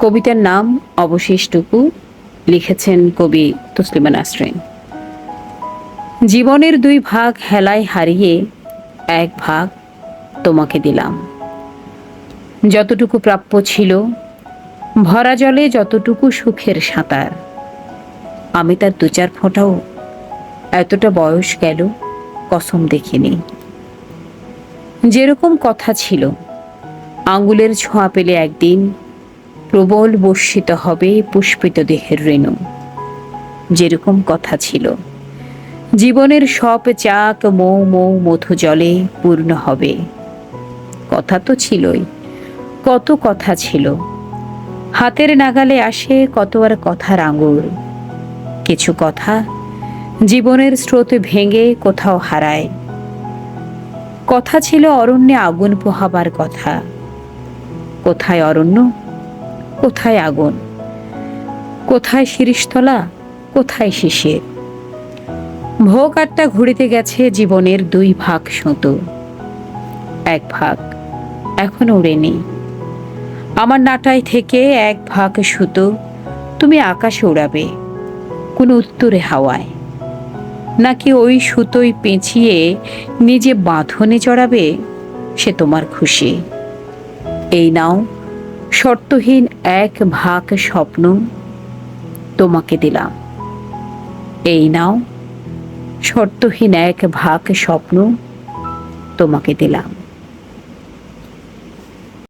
কবিতার নাম অবশেষটুকু, লিখেছেন কবি তসলিমা নাসরিন। জীবনের দুই ভাগ হেলায় হারিয়ে এক ভাগ তোমাকে দিলাম। যতটুকু প্রাপ্য ছিল, ভরা জলে যতটুকু সুখের সাঁতার, আমি তার দু চার ফোঁটাও এতটা বয়স গেল কসম দেখিনি। যেরকম কথা ছিল, আঙ্গুলের ছোঁয়া পেলে একদিন প্রবল বর্ষিত হবে পুষ্পিত দেহের রেণু। যেরকম কথা ছিল, জীবনের সব চাক মৌ মৌ মধু জলে পূর্ণ হবে। কথা তো ছিলই, কত কথা ছিল, হাতের নাগালে আসে কত আর কথার আঙুর। কিছু কথা জীবনের স্রোত ভেঙে কোথাও হারায়। কথা ছিল অরণ্যে আগুন পোহাবার কথা। কোথায় অরণ্য, কোথায় আগুন, কোথায় শিরিষতলা, কোথায় শিশির। ভোগ আটটা ঘুরিতে গেছে জীবনের দুই ভাগ সুতো। এক ভাগ এখনো উড়েনি। আমার নাটাই থেকে এক ভাগ সুতো তুমি আকাশে উড়াবে কোন উত্তরে হাওয়ায়, নাকি ওই সুতোই পেঁচিয়ে নিজে বাঁধনে চড়াবে, সে তোমার খুশি। এই নাও শর্তহীন এক ভাগ স্বপ্ন তোমাকে দিলাম। এই নাও শর্তহীন এক ভাগ স্বপ্ন তোমাকে দিলাম।